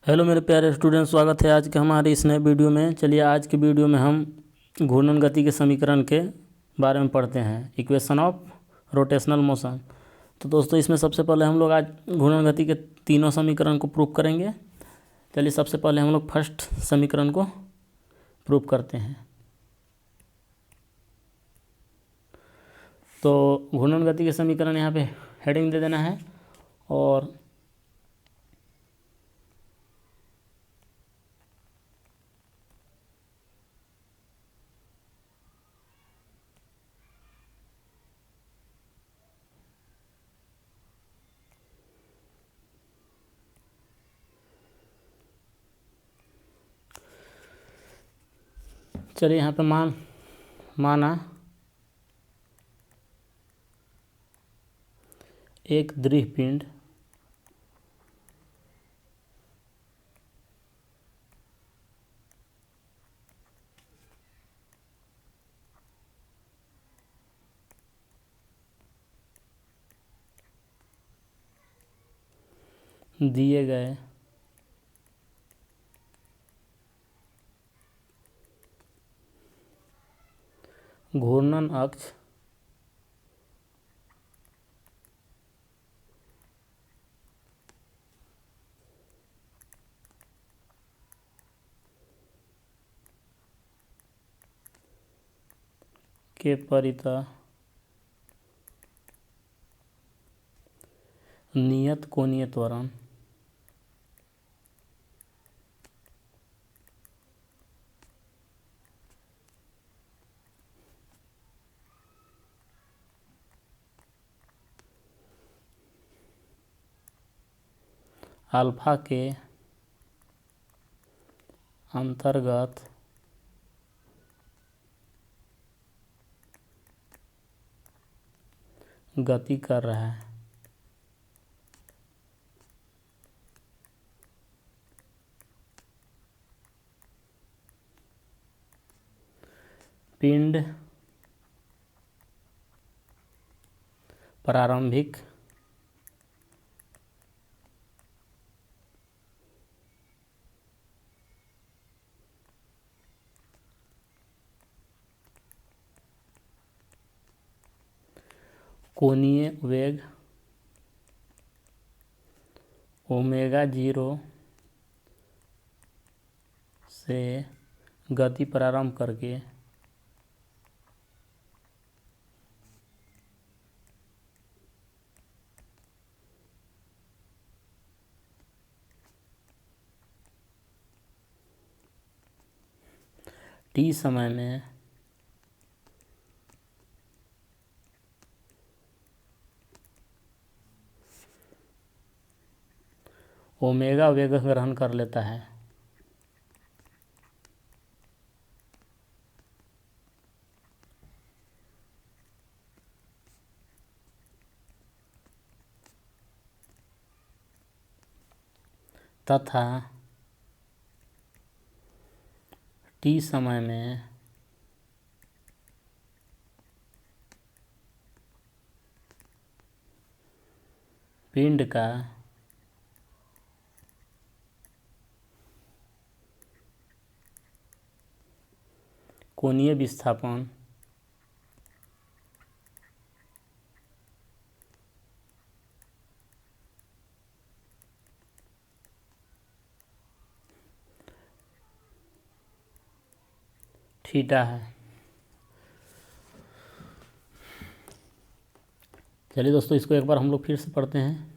Hello मेरे प्यारे student, स्वागत है आज के हमारे इस नए वीडियो में। चलिए आज के वीडियो में हम घूर्णन गति के समीकरण के बारे में पढ़ते हैं, इक्वेशन ऑफ रोटेशनल मोशन। तो दोस्तों इसमें सबसे पहले हम लोग आज घूर्णन गति के तीनों समीकरण को प्रूव करेंगे। चलिए सबसे पहले हम लोग फर्स्ट समीकरण को प्रूव करते हैं। तो घूर्णन गति के समीकरण यहाँ पे हेडिंग दे देना है और चलिए यहाँ पे माना एक दृढ़ पिंड दिए गए घूर्णन अक्ष के परितः नियत कोणीय त्वरण अल्फा के अंतर्गत गति कर रहा है। पिंड प्रारंभिक कोणीय वेग ओमेगा 0 से गति प्रारंभ करके टी समय में ओमेगा वेग ग्रहण कर लेता है। तथा टी समय में पिंड का कोणीय विस्थापन थीटा है। चलिए दोस्तों इसको एक बार हम लोग फिर से पढ़ते हैं।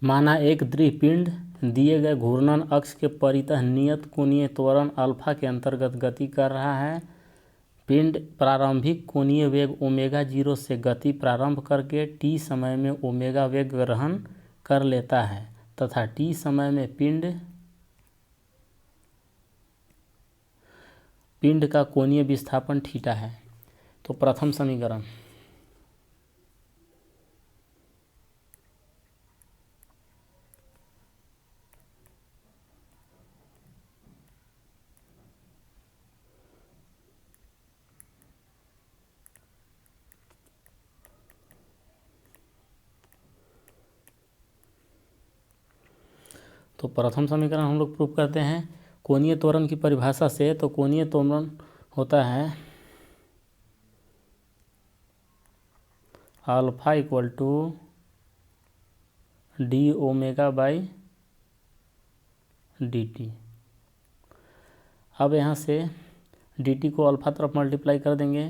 माना एक दृढ़ पिंड दिए गए घूर्णन अक्ष के परितः नियत कोणीय त्वरण अल्फा के अंतर्गत गति कर रहा है। पिंड प्रारंभिक कोणीय वेग ओमेगा 0 से गति प्रारंभ करके टी समय में ओमेगा वेग ग्रहण कर लेता है तथा टी समय में पिंड का कोणीय विस्थापन थीटा है। तो प्रथम समीकरण तो प्रथम समीकरण हम लोग प्रूफ करते हैं कोणीय त्वरण की परिभाषा से। तो कोणीय त्वरण होता है alpha equal to D omega by D T. अब यहाँ से डी टी को अल्फा तरफ मल्टीप्लाई कर देंगे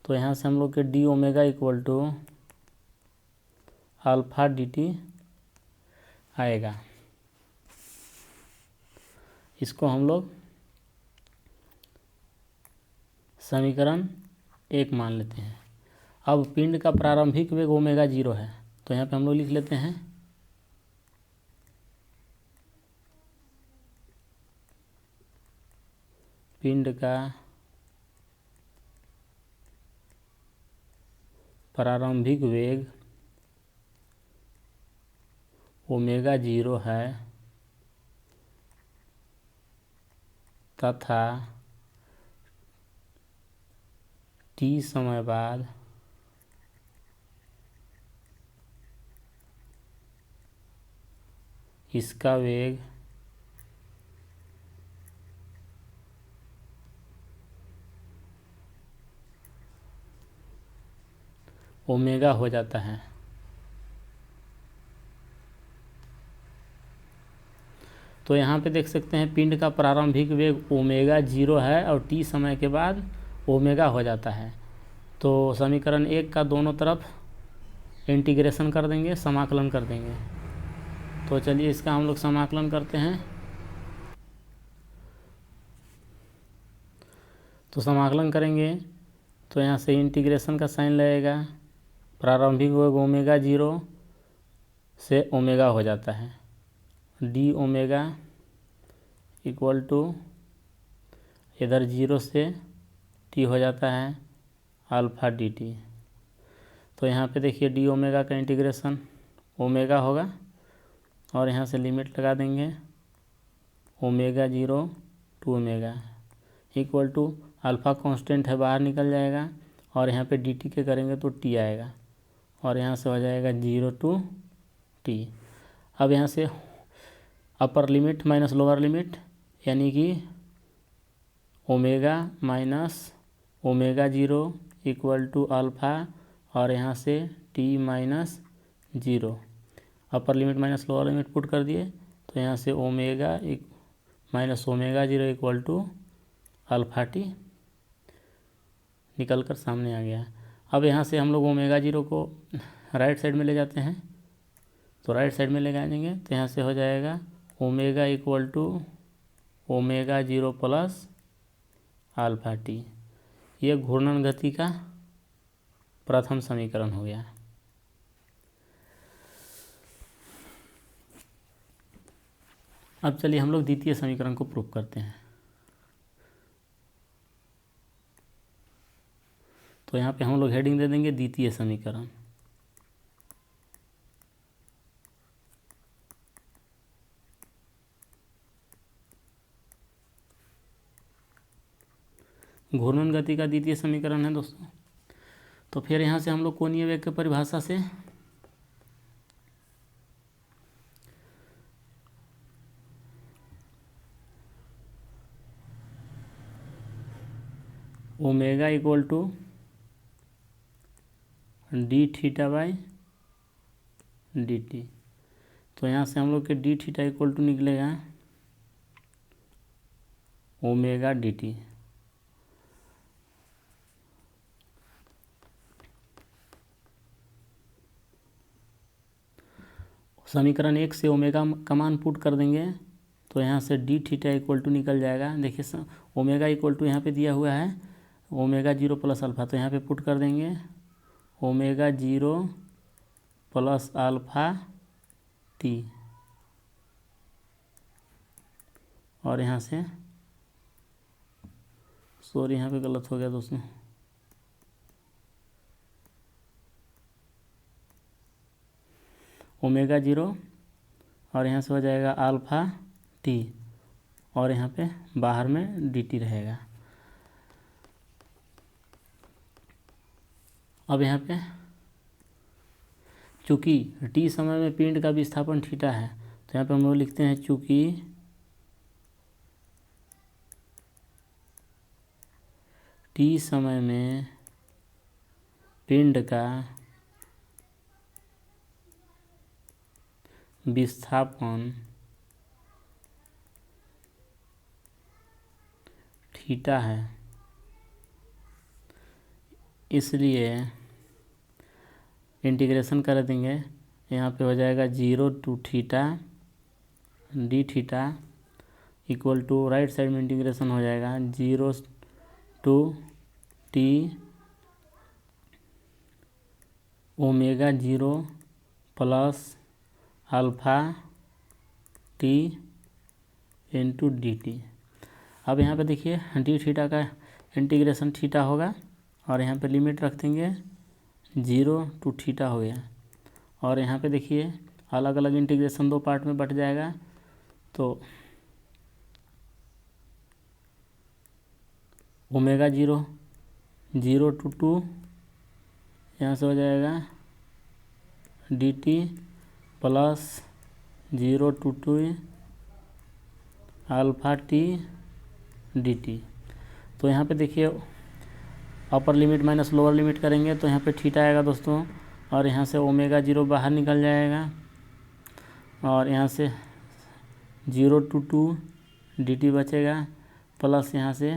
तो यहाँ से हम लोग के D omega equal to alpha D T आएगा। इसको हम लोग समीकरण 1 मान लेते हैं। अब पिंड का प्रारंभिक वेग ओमेगा 0 है तो यहाँ पे हम लोग लिख लेते हैं पिंड का प्रारंभिक वेग ओमेगा 0 है तथा t समय बाद इसका वेग ओमेगा हो जाता है। तो यहाँ पे देख सकते हैं पिंड का प्रारंभिक वेग ओमेगा 0 है और t समय के बाद ओमेगा हो जाता है। तो समीकरण 1 का दोनों तरफ इंटीग्रेशन कर देंगे, समाकलन कर देंगे। तो चलिए इसका हम लोग समाकलन करते हैं। तो समाकलन करेंगे तो यहाँ से इंटीग्रेशन का साइन लगेगा, प्रारंभिक वेग ओमेगा 0 से ओमेगा हो जाता है, डी ओमेगा इक्वल टू इधर 0 से टी हो जाता है अल्फा डी टी। तो यहाँ पे देखिए डी ओमेगा का इंटीग्रेशन ओमेगा होगा और यहाँ से लिमिट लगा देंगे omega 0 to omega equal to alpha constant है बाहर निकल जाएगा और यहाँ पे डी टी के करेंगे तो टी आएगा और यहाँ से हो जाएगा 0 टू टी। अब यहाँ से upper limit minus lower limit यानी कि omega minus omega 0 equal to alpha और यहाँ से T minus 0। Upper limit minus lower limit put कर दिए तो यहाँ से omega minus omega 0 equal to alpha T निकल कर सामने आ गया। अब यहाँ से हम लोग ओमेगा 0 को राइट साइड में ले जाते हैं तो राइट साइड में ले जाएंगे तो यहाँ से हो जाएगा omega equal to omega 0 plus alpha T. ये घूर्णन गति का प्रथम समीकरण हो गया। अब चलिए हम लोग द्वितीय समीकरण को प्रूफ करते हैं। तो यहाँ पे हम लोग हेडिंग दे देंगे द्वितीय समीकरण। घूर्णन गति का द्वितीय समीकरण है दोस्तों। तो फिर यहाँ से हम लोग कोणीय वेग की परिभाषा से omega equal to D theta by D T. तो यहाँ से हम लोग के डी थीटा इक्वल टू निकलेगा ओमेगा डी टी। समीकरण 1 से ओमेगा का मान पुट कर देंगे तो यहाँ से डी थीटा इक्वल टू निकल जाएगा। देखिए ओमेगा इक्वल टू यहाँ पे दिया हुआ है ओमेगा 0 प्लस अल्फ़ा, तो यहाँ पे पुट कर देंगे ओमेगा 0 प्लस अल्फ़ा टी और यहाँ से सॉरी यहाँ पे गलत हो गया दोस्तों, ओमेगा 0 और यहाँ से हो जाएगा अल्फ़ा टी और यहाँ पे बाहर में डी टी रहेगा। अब यहाँ पे चूँकि टी समय में पिंड का विस्थापन थीटा है तो तो यहाँ पे हम लोग लिखते हैं चूँकि टी समय में पिंड का विस्थापन थीटा है, इसलिए इंटीग्रेशन कर देंगे। यहाँ पे हो जाएगा 0 to theta D theta equal to, right side में इंटीग्रेशन हो जाएगा 0 to T omega 0 plus alpha T into D T. अब यहाँ पे देखिए डी थीटा का इंटीग्रेशन थीटा होगा और यहाँ पे लिमिट रख देंगे 0 to थीटा हो गया। और यहाँ पे देखिए अलग अलग इंटीग्रेशन दो पार्ट में बट जाएगा, तो ओमेगा 0 to 2 यहाँ से हो जाएगा D T plus 0 to 2 alpha T D T. तो यहाँ पे देखिए अपर लिमिट माइनस लोअर लिमिट करेंगे तो यहाँ पे थीटा आएगा दोस्तों, और यहाँ से ओमेगा 0 बाहर निकल जाएगा और यहाँ से 0 to 2 डी टी बचेगा, प्लस यहाँ से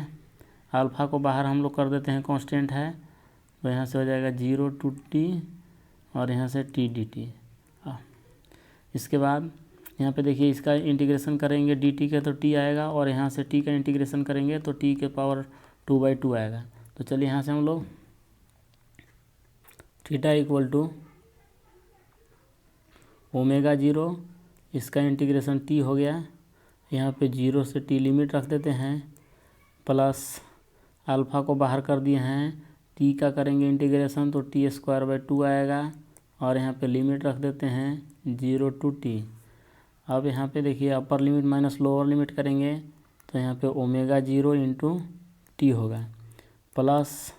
अल्फ़ा को बाहर हम लोग कर देते हैं, कांस्टेंट है, तो यहाँ से हो जाएगा 0 to टी और यहाँ से टी डी टी। इसके बाद यहाँ पे देखिए इसका इंटीग्रेशन करेंगे डी टी के तो टी आएगा, और यहाँ से टी का इंटीग्रेशन करेंगे तो टी के पावर 2/2 आएगा। तो चलिए यहाँ से हम लोग थीटा इक्वल टू ओमेगा 0, इसका इंटीग्रेशन टी हो गया, यहाँ पे 0 से टी लिमिट रख देते हैं, प्लस अल्फ़ा को बाहर कर दिए हैं, टी का करेंगे इंटीग्रेशन तो t²/2 आएगा, और यहाँ पे लिमिट रख देते हैं 0 to टी। अब यहाँ पे देखिए अपर लिमिट माइनस लोअर लिमिट करेंगे तो यहाँ पे ओमेगा 0 इंटू टी होगा, प्लस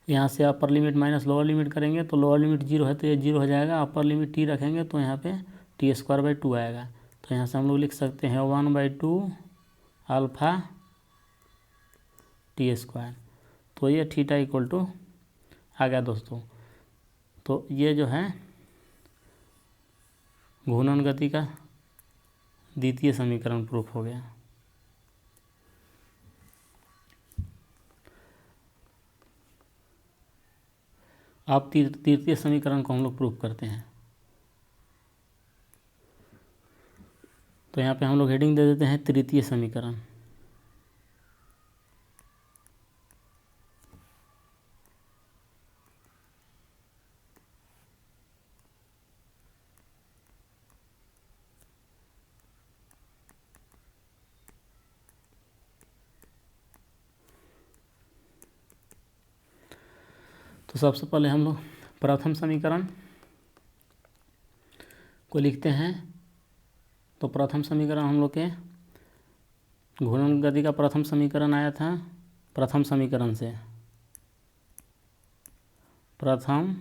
यहाँ से upper limit minus lower limit करेंगे तो लोअर लिमिट 0 है तो ये 0 हो जाएगा, अपर लिमिट टी रखेंगे तो यहाँ पे t²/2 आएगा। तो यहाँ से हम लोग लिख सकते हैं 1/2 अल्फ़ा t²। तो ये थीटा इक्वल टू आ गया दोस्तों। तो ये जो है घूर्णन गति का द्वितीय समीकरण प्रूफ हो गया। अब तृतीय समीकरण को हम लोग प्रूफ करते हैं। तो यहाँ पे हम लोग हेडिंग दे देते हैं तृतीय समीकरण। तो सबसे पहले हम लोग प्रथम समीकरण को लिखते हैं। तो प्रथम समीकरण हम लोग के घूर्णन गति का प्रथम समीकरण आया था, प्रथम समीकरण से प्रथम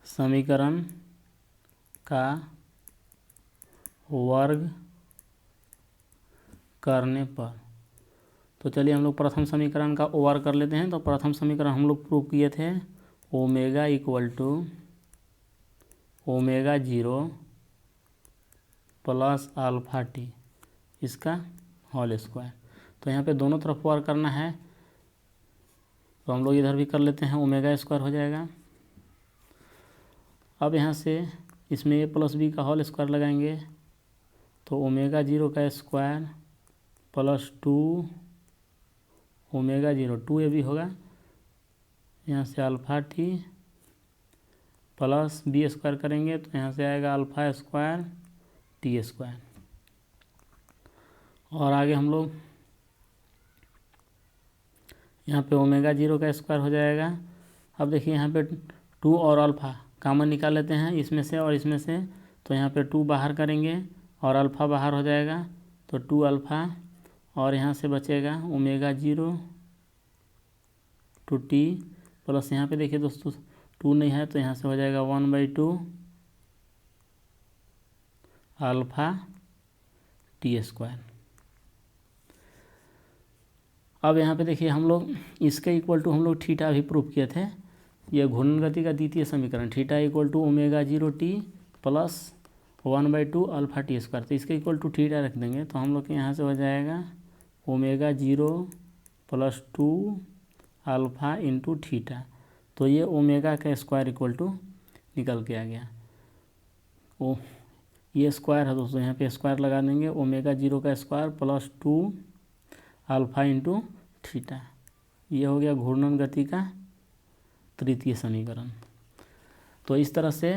समीकरण का वर्ग करने पर। तो चलिए हम लोग प्रथम समीकरण का ओवर कर लेते हैं। तो प्रथम समीकरण हम लोग प्रूव किए थे omega equal to omega 0 plus alpha T, इसका होल स्क्वायर। तो यहाँ पे दोनों तरफ ओवर करना है, तो हम लोग इधर भी कर लेते हैं, ओमेगा स्क्वायर हो जाएगा। अब यहाँ से इसमें a प्लस बी का होल स्क्वायर लगाएंगे तो ओमेगा 0 का स्क्वायर प्लस 2 ओमेगा 0 2ab होगा, यहाँ से alpha T plus B square करेंगे तो यहाँ से आएगा अल्फ़ा स्क्वायर t²। और आगे हम लोग यहाँ पे ओमेगा 0 का स्क्वायर हो जाएगा। अब देखिए यहाँ पे 2 और अल्फ़ा कॉमन निकाल लेते हैं इसमें से और इसमें से, तो यहाँ पे 2 बाहर करेंगे और अल्फ़ा बाहर हो जाएगा तो 2 अल्फ़ा, और यहाँ से बचेगा ओमेगा 0 to t प्लस यहाँ पे देखिए दोस्तों 2 नहीं है तो यहाँ से हो जाएगा 1/2 अल्फा t²। अब यहाँ पे देखिए हम लोग इसके इक्वल टू हम लोग थीटा भी प्रूफ किए थे। यह घूर्णन गति का द्वितीय समीकरण theta equal to ω0t plus 1/2 alpha t²। तो इसके इक्वल टू थीटा रख देंगे तो हम लोग के यहाँ से हो जाएगा ω0 प्लस 2 अल्फा इंटू थीटा। तो ये ओमेगा का स्क्वायर इक्वल टू निकल के आ गया। ओ ये स्क्वायर है दोस्तों, यहाँ पे स्क्वायर लगा देंगे, ω0 का square plus 2 alpha into theta. ये हो गया घूर्णन गति का तृतीय समीकरण। तो इस तरह से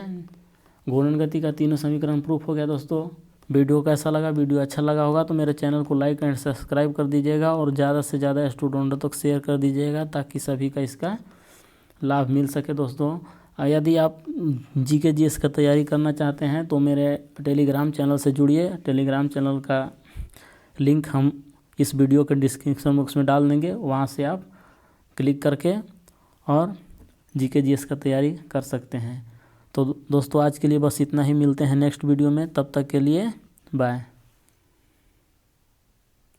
घूर्णन गति का तीनों समीकरण प्रूफ हो गया दोस्तों। वीडियो कैसा लगा? वीडियो अच्छा लगा होगा तो मेरे चैनल को लाइक एंड सब्सक्राइब कर दीजिएगा और ज़्यादा से ज़्यादा स्टूडेंटों तक शेयर कर दीजिएगा ताकि सभी का इसका लाभ मिल सके दोस्तों। यदि आप जीके जीएस का तैयारी करना चाहते हैं तो मेरे टेलीग्राम चैनल से जुड़िए। टेलीग्राम चैनल का लिंक हम इस वीडियो के डिस्क्रिप्शन बॉक्स में डाल देंगे, वहाँ से आप क्लिक करके और जीके जीएस का तैयारी कर सकते हैं। तो दोस्तों आज के लिए बस इतना ही, मिलते हैं नेक्स्ट वीडियो में, तब तक के लिए बाय।